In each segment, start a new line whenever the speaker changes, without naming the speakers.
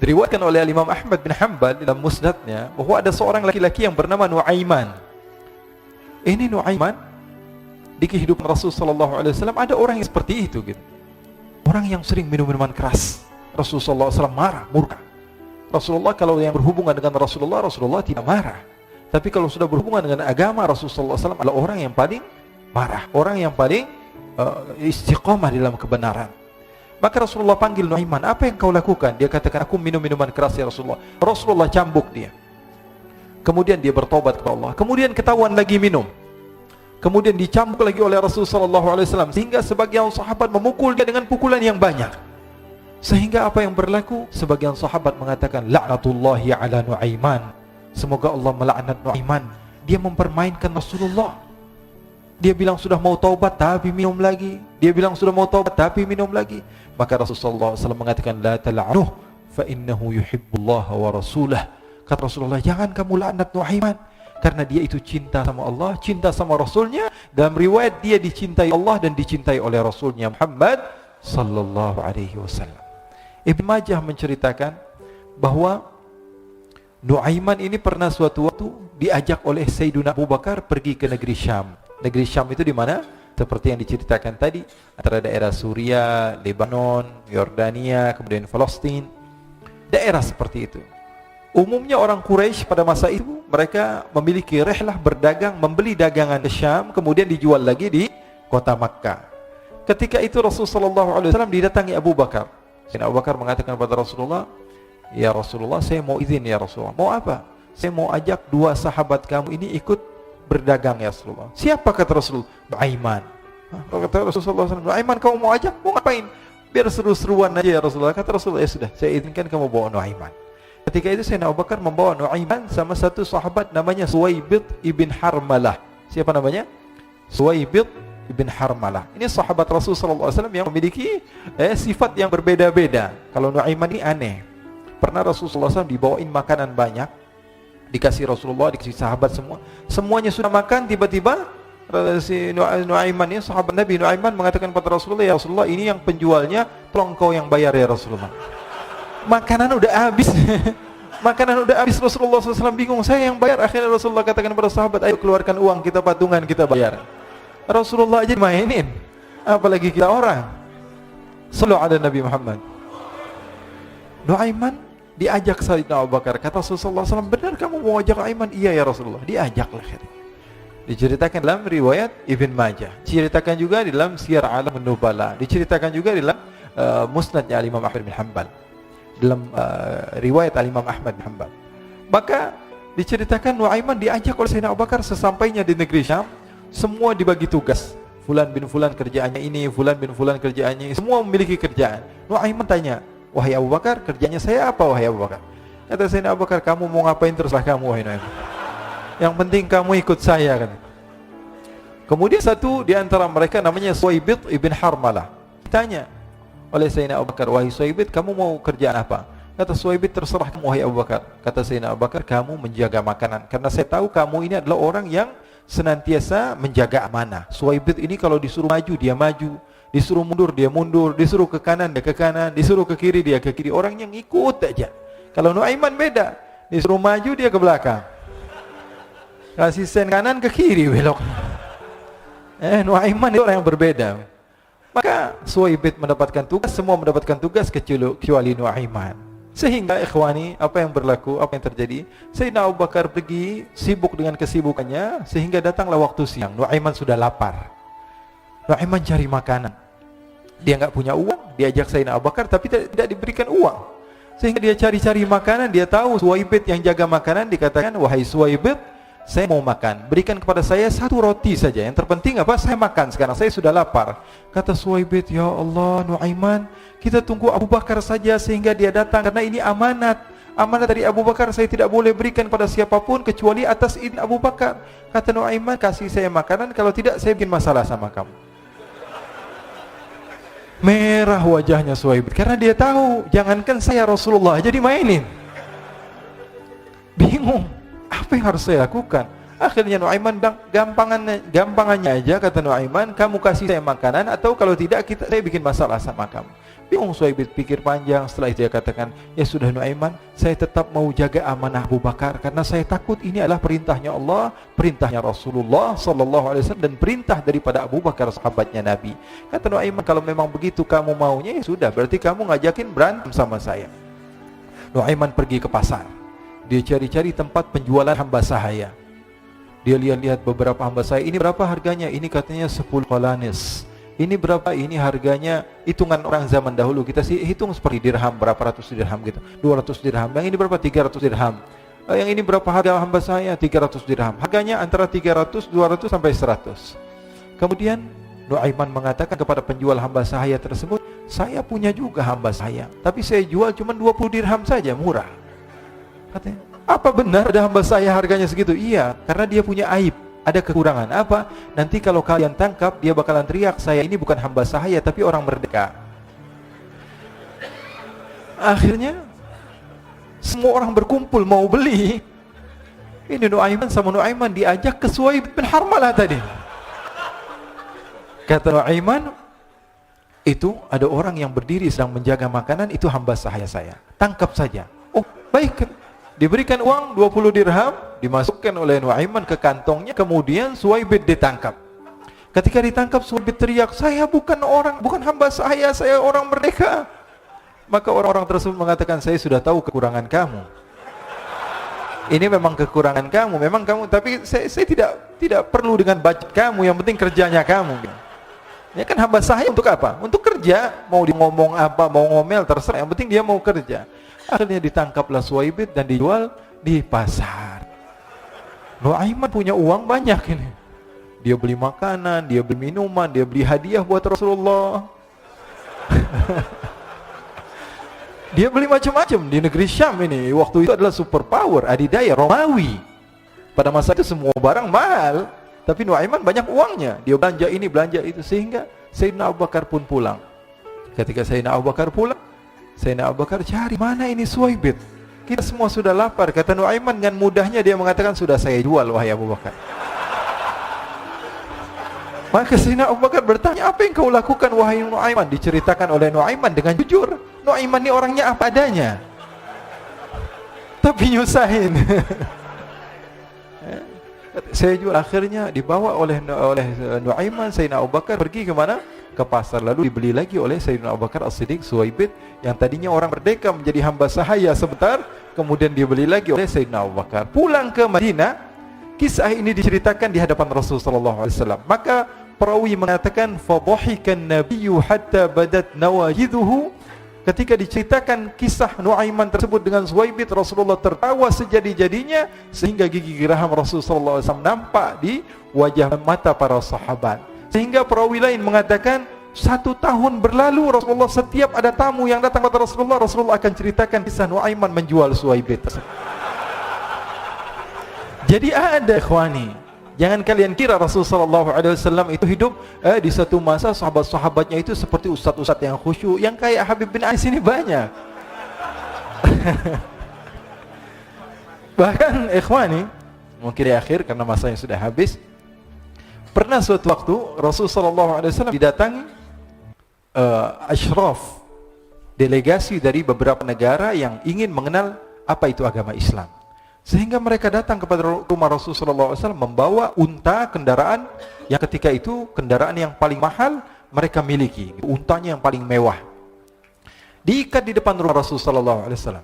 Diriwayatkan oleh Imam Ahmad bin Hanbal dalam musnadnya bahwa ada seorang laki-laki yang bernama Nuaiman. Ini Nuaiman di kehidupan Rasul sallallahu alaihi wasallam ada orang yang seperti itu gitu. Orang yang sering minum minuman keras. Rasulullah SAW marah, murka. Rasulullah kalau yang berhubungan dengan Rasulullah tidak marah. Tapi kalau sudah berhubungan dengan agama, Rasulullah SAW adalah orang yang paling marah, orang yang paling istiqomah dalam kebenaran. Maka Rasulullah panggil Nuaiman, apa yang kau lakukan? Dia katakan, aku minum minuman keras ya Rasulullah. Rasulullah cambuk dia. Kemudian dia bertobat kepada Allah. Kemudian ketahuan lagi minum. Kemudian dicambuk lagi oleh Rasulullah SAW. Sehingga sebagian sahabat memukul dia dengan pukulan yang banyak. Sehingga apa yang berlaku? Sebagian sahabat mengatakan, la'natullahi ala Nuaiman. Semoga Allah melaknat Nuaiman. Dia mempermainkan Rasulullah. Dia bilang sudah mau taubat tapi minum lagi. Dia bilang sudah mau taubat tapi minum lagi. Maka Rasulullah SAW mengatakan, la tal'anuh fa innahu yuhibbullaha wa rasulah. Kata Rasulullah, jangan kamu laknat Nuaiman, karena dia itu cinta sama Allah, cinta sama Rasulnya. Dalam riwayat dia dicintai Allah dan dicintai oleh Rasulnya Muhammad sallallahu alaihi wasallam. Ibn Majah menceritakan bahwa Nuaiman ini pernah suatu waktu diajak oleh Sayyidina Abu Bakar pergi ke negeri Syam. Negeri Syam itu di mana? Seperti yang diceritakan tadi, antara daerah Suria, Lebanon, Yordania, kemudian Palestina. Daerah seperti itu. Umumnya orang Quraisy pada masa itu mereka memiliki rihlah berdagang, membeli dagangan ke Syam, kemudian dijual lagi di kota Makkah. Ketika itu Rasulullah SAW didatangi Abu Bakar. Sayyidina Abu Bakar mengatakan kepada Rasulullah, ya Rasulullah, saya mau izin ya Rasulullah. Mau apa? Saya mau ajak dua sahabat kamu ini ikut berdagang ya Rasulullah. Siapa kata Rasulullah? Nuaiman. Kata Rasulullah SAW, Nuaiman kamu mau ajak? Mau ngapain? Biar seru-seruan aja ya Rasulullah. Kata Rasulullah, ya sudah, saya izinkan kamu bawa Nuaiman. Ketika itu Sayyidina Abu Bakar membawa Nuaiman sama satu sahabat namanya Suwaibid ibn Harmalah. Siapa namanya? Suwaibid ibn Harmalah. Ini sahabat Rasulullah SAW yang memiliki sifat yang berbeda-beda. Kalau Nuaiman ini aneh. Pernah Rasulullah SAW dibawain makanan banyak, dikasih Rasulullah, dikasih sahabat semua. Semuanya sudah makan, tiba-tiba si Nuaiman ini, sahabat Nabi Nuaiman mengatakan kepada Rasulullah, ya Rasulullah, ini yang penjualnya, tolong kau yang bayar ya Rasulullah. Makanan udah habis. Makanan udah habis, Rasulullah SAW bingung, saya yang bayar. Akhirnya Rasulullah katakan kepada sahabat, ayo keluarkan uang, kita patungan, kita bayar. Rasulullah aja mainin, apalagi kita orang. Sallallahu ala Nabi Muhammad. Nuaiman diajak Sayyidina Abu Bakar. Kata Rasulullah SAW, benar kamu mau ajak Nuaiman? Iya ya Rasulullah. Diajaklah. Diceritakan dalam riwayat Ibn Majah. Diceritakan juga di dalam Siyar A'lam An-Nubala. Diceritakan juga di dalam musnadnya Imam Ahmad bin Hanbal. Dalam riwayat Imam Ahmad bin Hanbal. Maka diceritakan Nuaiman diajak oleh Sayyidina Abu Bakar. Sesampainya di negeri Syam, semua dibagi tugas. Fulan bin Fulan kerjaannya ini, Fulan bin Fulan kerjaannya ini. Semua memiliki kerjaan. Nuaiman tanya, wahai Abu Bakar, kerjanya saya apa wahai Abu Bakar? Kata Sayyidina Abu Bakar, kamu mau ngapain terserah kamu wahai Nuaiman. Yang penting kamu ikut saya kan. Kemudian satu di antara mereka namanya Suwaibid ibn Harmalah. Ditanya oleh Sayyidina Abu Bakar, wahai Suwaibid, kamu mau kerjaan apa? Kata Suwaibid, terserah kamu wahai Abu Bakar. Kata Sayyidina Abu Bakar, kamu menjaga makanan, karena saya tahu kamu ini adalah orang yang senantiasa menjaga amanah. Suwaibid ini kalau disuruh maju dia maju, disuruh mundur dia mundur, disuruh ke kanan dia ke kanan, disuruh ke kiri dia ke kiri. Orang yang ikut aja. Kalau Nuaiman beda, disuruh maju dia ke belakang, kasih sen kanan ke kiri belok. Nuaiman itu orang yang berbeda. Maka Suwaibid mendapatkan tugas, semua mendapatkan tugas kecuali Nuaiman. Sehingga ikhwani, apa yang berlaku, apa yang terjadi? Sayyidina Abu Bakar pergi sibuk dengan kesibukannya, sehingga datanglah waktu siang. Nuaiman sudah lapar. Nuaiman cari makanan. Dia enggak punya uang, diajak Sayyidina Abu Bakar tapi tidak diberikan uang. Sehingga dia cari-cari makanan, dia tahu Suwaibid yang jaga makanan, dikatakan, wahai Suwaibid, saya mau makan, berikan kepada saya satu roti saja. Yang terpenting apa? Saya makan sekarang, saya sudah lapar. Kata Suwaibid, ya Allah Nuaiman, kita tunggu Abu Bakar saja sehingga dia datang, karena ini amanat. Amanat dari Abu Bakar, saya tidak boleh berikan pada siapapun kecuali atas izin Abu Bakar. Kata Nuaiman, kasih saya makanan, kalau tidak saya bikin masalah sama kamu. Merah wajahnya Suwaibid, karena dia tahu, jangankan saya Rasulullah jadi mainin. Bingung, apa yang harus saya lakukan? Akhirnya Nuaiman bilang, gampangannya aja, kata Nuaiman, kamu kasih saya makanan, atau kalau tidak saya bikin masalah sama kamu. Bingung Suhaib pikir panjang. Setelah itu dia katakan, ya sudah Nuaiman, saya tetap mau jaga amanah Abu Bakar, karena saya takut ini adalah perintahnya Allah, perintahnya Rasulullah sallallahu alaihi wasallam, dan perintah daripada Abu Bakar sahabatnya Nabi. Kata Nuaiman, kalau memang begitu kamu maunya, ya sudah, berarti kamu ngajakin berantem sama saya. Nuaiman pergi ke pasar. Dia cari-cari tempat penjualan hamba sahaya. Dia lihat-lihat beberapa hamba sahaya. Ini berapa harganya? Ini katanya 10 qalanis. Ini berapa? Ini harganya, hitungan orang zaman dahulu kita sih hitung seperti dirham, berapa ratus dirham gitu, 200 dirham. Yang ini berapa? 300 dirham. Yang ini berapa harga hamba saya? 300 dirham. Harganya antara 300, 200 sampai 100. Kemudian Nuaiman mengatakan kepada penjual hamba sahaya tersebut, saya punya juga hamba saya, tapi saya jual cuma 20 dirham saja, murah. Katanya, apa benar ada hamba saya harganya segitu? Iya, karena dia punya aib, ada kekurangan. Apa? Nanti kalau kalian tangkap, dia bakalan teriak, saya ini bukan hamba sahaya, tapi orang merdeka. Akhirnya semua orang berkumpul mau beli. Ini Nuaiman sama Nuaiman diajak ke Suhaib bin Harmalah tadi. Kata Nuaiman, itu ada orang yang berdiri sedang menjaga makanan, itu hamba sahaya saya, tangkap saja. Oh baik. Diberikan uang 20 dirham, dimasukkan oleh Nuaiman ke kantongnya, kemudian Suhaib ditangkap. Ketika ditangkap, Suhaib teriak, saya bukan hamba saya orang merdeka. Maka orang-orang tersebut mengatakan, saya sudah tahu kekurangan kamu. Ini memang kekurangan kamu, memang kamu, tapi saya tidak perlu dengan budget kamu, yang penting kerjanya kamu. Ya kan hamba sahaya untuk apa? Untuk kerja, mau dia ngomong apa, mau ngomel terserah, yang penting dia mau kerja. Akhirnya ditangkaplah Suhaib dan dijual di pasar. Nuaiman punya uang banyak ini. Dia beli makanan, dia beli minuman, dia beli hadiah buat Rasulullah. Dia beli macam-macam di negeri Syam ini. Waktu itu adalah superpower, adidaya Romawi. Pada masa itu semua barang mahal, tapi Nuaiman banyak uangnya. Dia belanja ini, belanja itu, sehingga Sayyidina Abu Bakar pun pulang. Ketika Sayyidina Abu Bakar pulang, Sayyidina Abu Bakar cari, mana ini Suhaib? Kita semua sudah lapar. Kata Nuaiman dengan mudahnya dia mengatakan, sudah saya jual wahai Abu Bakar. Maka Sayyidina Abu Bakar bertanya, apa yang kau lakukan wahai Nuaiman? Diceritakan oleh Nuaiman dengan jujur. Nuaiman ini orangnya apa adanya, tapi nyusahin. Saya jual. Akhirnya dibawa oleh Nuaiman, Sayyidina Abu Bakar pergi ke mana? Ke pasar, lalu dibeli lagi oleh Sayyidina Abu Bakar As-Siddiq, Suhaib yang tadinya orang merdeka menjadi hamba sahaya sebentar, kemudian dibeli lagi oleh Sayyidina Abu Bakar. Pulang ke Madinah, kisah ini diceritakan di hadapan Rasulullah sallallahu alaihi wasallam. Maka perawi mengatakan, fadhahikan nabiyyu hatta badat nawajiduhu. Ketika diceritakan kisah Nuaiman tersebut dengan Suhaib, Rasulullah tertawa sejadi-jadinya sehingga gigi geraham Rasulullah sallallahu alaihi wasallam nampak di wajah mata para sahabat. Sehingga perawi lain mengatakan, 1 tahun berlalu Rasulullah, setiap ada tamu yang datang kepada Rasulullah, Rasulullah akan ceritakan kisah Nuaiman menjual Suhaib. Jadi ada ikhwani, jangan kalian kira Rasulullah SAW itu hidup di satu masa sahabat-sahabatnya itu seperti ustaz-ustaz yang khusyuk, yang kayak Habib bin Ais ini banyak. Bahkan ikhwani, mungkin di akhir karena masanya sudah habis, pernah suatu waktu Rasulullah SAW didatangi asyraf, delegasi dari beberapa negara yang ingin mengenal apa itu agama Islam. Sehingga mereka datang kepada rumah Rasulullah SAW membawa unta, kendaraan yang ketika itu kendaraan yang paling mahal mereka miliki, untanya yang paling mewah. Diikat di depan rumah Rasulullah SAW.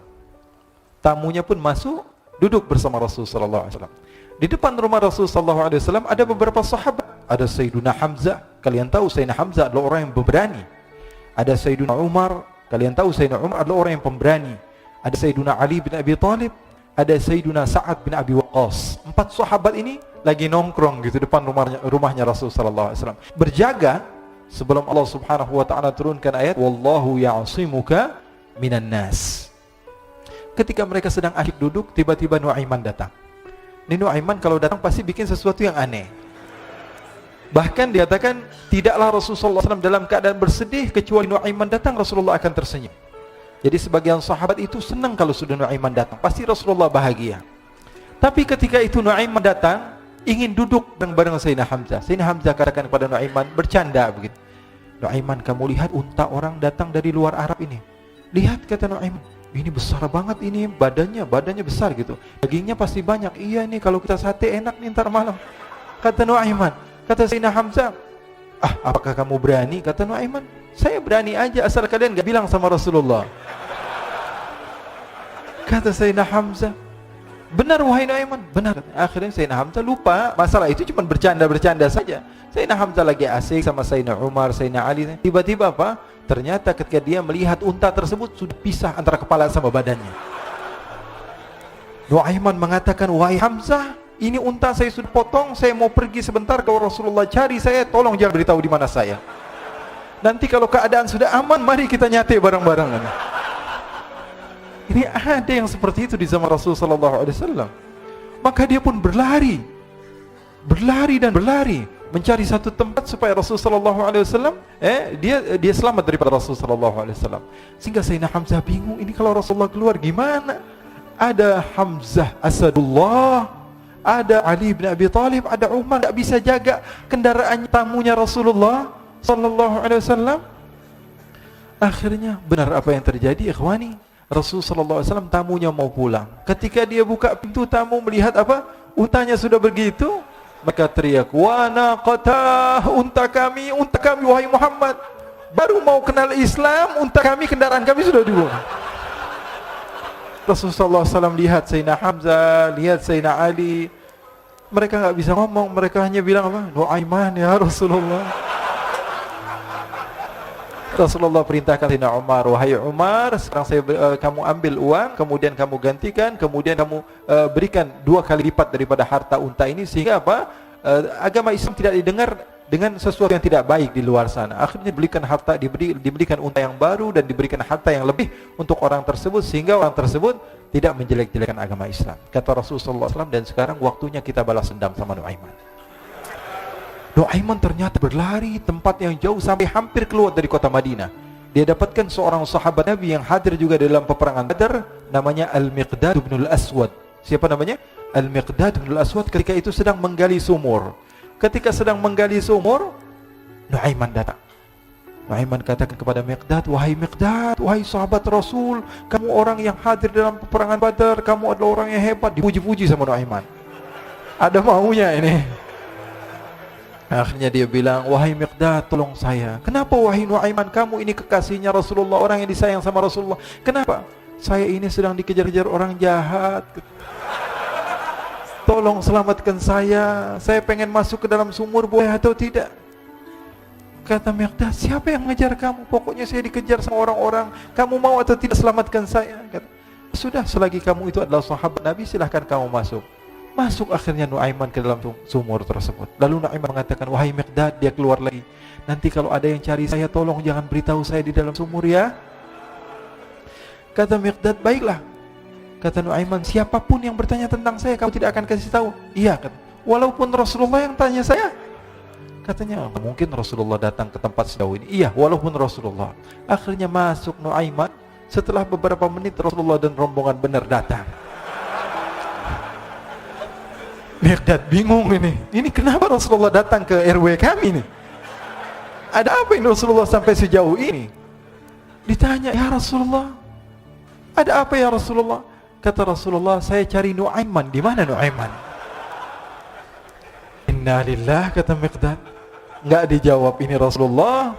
Tamunya pun masuk, duduk bersama Rasulullah SAW. Di depan rumah Rasulullah SAW ada beberapa sahabat. Ada Sayyiduna Hamzah, kalian tahu Sayyidina Hamzah adalah orang yang pemberani. Ada Sayyiduna Umar, kalian tahu Sayyidina Umar adalah orang yang pemberani. Ada Sayyiduna Ali bin Abi Thalib, ada Sayyiduna Sa'ad bin Abi Waqqas. 4 sahabat ini lagi nongkrong gitu depan rumahnya Rasulullah SAW, berjaga sebelum Allah Subhanahu wa taala turunkan ayat wallahu ya'simuka minan nas. Ketika mereka sedang asyik duduk, tiba-tiba Nuaiman datang. Ini Nuaiman kalau datang pasti bikin sesuatu yang aneh. Bahkan dikatakan tidaklah Rasulullah SAW dalam keadaan bersedih, kecuali Nuaiman datang Rasulullah akan tersenyum. Jadi sebagian sahabat itu senang kalau sudah Nuaiman datang, pasti Rasulullah bahagia. Tapi ketika itu Nuaiman datang, ingin duduk bareng Sayyidina Hamzah. Sayyidina Hamzah katakan kepada Nuaiman, bercanda begitu. Nuaiman, kamu lihat unta orang datang dari luar Arab ini. Lihat, kata Nuaiman, ini besar banget ini, badannya besar gitu. Dagingnya pasti banyak. Iya nih, kalau kita sate enak nih ntar malam. Kata Nuaiman. Kata Sayyidina Hamzah, apakah kamu berani? Kata Nuaiman, saya berani aja asal kalian gak bilang sama Rasulullah. Kata Sayyidina Hamzah, benar wahai Nuaiman, benar. Akhirnya Sayyidina Hamzah lupa masalah itu, cuma bercanda-bercanda saja. Sayyidina Hamzah lagi asik sama Sayyidina Umar, Sayyidina Ali. Tiba-tiba apa? Ternyata ketika dia melihat unta tersebut sudah pisah antara kepala sama badannya. Nuaiman mengatakan, wahai Hamzah, ini unta saya sudah potong, saya mau pergi sebentar, kalau Rasulullah cari saya, tolong jangan beritahu di mana saya. Nanti kalau keadaan sudah aman, mari kita nyate bareng-bareng. Ini ada yang seperti itu di zaman Rasulullah SAW. Maka dia pun berlari dan berlari mencari satu tempat supaya Rasulullah SAW dia selamat daripada Rasulullah SAW. Sehingga Sayyidina Hamzah bingung, ini kalau Rasulullah keluar gimana? Ada Hamzah Asadullah, ada Ali bin Abi Thalib, ada Umar, tidak bisa jaga kendaraan tamunya Rasulullah SAW. Akhirnya benar apa yang terjadi, ikhwani. Rasulullah SAW tamunya mau pulang. Ketika dia buka pintu tamu melihat apa? Untanya sudah begitu. Maka teriak, wa naqatah, unta kami wahai Muhammad. Baru mau kenal Islam, unta kami, kendaraan kami sudah dibuang. Rasulullah SAW lihat Sayyidina Hamzah, lihat Sayyidina Ali. Mereka gak bisa ngomong, mereka hanya bilang apa? Nuaiman ya Rasulullah. Rasulullah perintahkan Sayyidina Umar, wahai Umar, sekarang kamu ambil uang, kemudian kamu gantikan, kemudian kamu berikan 2 kali lipat daripada harta unta ini, sehingga apa? Agama Islam tidak didengar dengan sesuatu yang tidak baik di luar sana. Akhirnya diberikan harta, diberikan unta yang baru dan diberikan harta yang lebih untuk orang tersebut, sehingga orang tersebut tidak menjelek-jelekan agama Islam. Kata Rasulullah SAW, dan sekarang waktunya kita balas dendam sama Nuaiman. Nuaiman ternyata berlari tempat yang jauh sampai hampir keluar dari kota Madinah. Dia dapatkan seorang sahabat Nabi yang hadir juga dalam peperangan Badar, namanya Al-Miqdad bin Al-Aswad. Siapa namanya? Al-Miqdad bin Al-Aswad ketika itu sedang menggali sumur. Ketika sedang menggali sumur, Nuaiman datang. Nuaiman katakan kepada Miqdad, wahai Miqdad, wahai sahabat Rasul, kamu orang yang hadir dalam peperangan Badar, kamu adalah orang yang hebat. Dipuji-puji sama Nuaiman. Ada maunya ini. Akhirnya dia bilang, wahai Miqdad, tolong saya. Kenapa wahai Nuaiman, kamu ini kekasihnya Rasulullah, orang yang disayang sama Rasulullah. Kenapa? Saya ini sedang dikejar-kejar orang jahat. Tolong selamatkan saya. Saya pengen masuk ke dalam sumur, boleh atau tidak? Kata Miqdad, siapa yang mengejar kamu? Pokoknya saya dikejar sama orang-orang. Kamu mau atau tidak selamatkan saya? Kata, sudah, selagi kamu itu adalah sahabat Nabi, silahkan kamu masuk. Masuk akhirnya Nuaiman ke dalam sumur tersebut. Lalu Nuaiman mengatakan, wahai Miqdad, dia keluar lagi. Nanti kalau ada yang cari saya, tolong jangan beritahu saya di dalam sumur ya. Kata Miqdad, baiklah. Kata Nuaiman, siapapun yang bertanya tentang saya, kamu tidak akan kasih tahu. Iya, kata. Walaupun Rasulullah yang tanya saya. Katanya, mungkin Rasulullah datang ke tempat sejauh ini. Iya, walaupun Rasulullah. Akhirnya masuk Nuaiman. Setelah beberapa menit, Rasulullah dan rombongan benar datang. Miqdad bingung ini. Ini kenapa Rasulullah datang ke RW kami nih? Ada apa ini Rasulullah sampai sejauh ini? Ditanya, ya Rasulullah, ada apa ya Rasulullah? Kata Rasulullah, saya cari Nuaiman. Di mana Nuaiman? Innalillah, kata Miqdad. Enggak dijawab ini Rasulullah.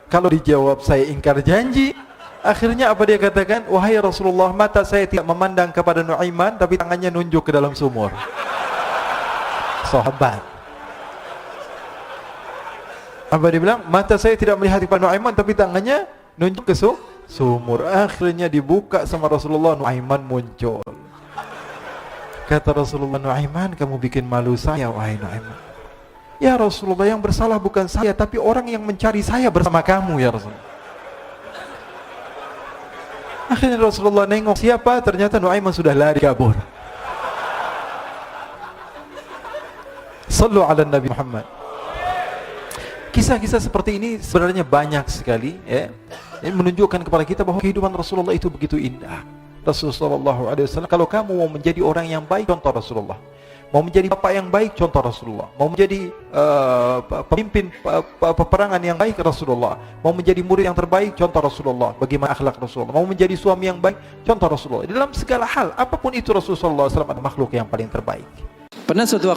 Kalau dijawab saya ingkar janji. Akhirnya apa dia katakan? Wahai Rasulullah, mata saya tidak memandang kepada Nuaiman, tapi tangannya nunjuk ke dalam sumur. Sahabat. Apa dia bilang? Mata saya tidak melihat kepada Nuaiman, tapi tangannya nunjuk ke sumur. Akhirnya dibuka sama Rasulullah, Nuaiman muncul. Kata Rasulullah, Nuaiman, kamu bikin malu saya, wahai Nuaiman. Ya Rasulullah, yang bersalah bukan saya, tapi orang yang mencari saya bersama kamu, ya Rasulullah. Akhirnya Rasulullah nengok, siapa? Ternyata Nuaiman sudah lari kabur. Sallu ala Nabi Muhammad. Kisah-kisah seperti ini sebenarnya banyak sekali, ya. Ini menunjukkan kepada kita bahwa kehidupan Rasulullah itu begitu indah. Rasulullah SAW, kalau kamu mau menjadi orang yang baik, contoh Rasulullah. Mau menjadi bapak yang baik, contoh Rasulullah. Mau menjadi pemimpin peperangan yang baik, Rasulullah. Mau menjadi murid yang terbaik, contoh Rasulullah. Bagaimana akhlak Rasulullah. Mau menjadi suami yang baik, contoh Rasulullah. Dalam segala hal, apapun itu Rasulullah SAW adalah makhluk yang paling terbaik.
Pernah suatu waktu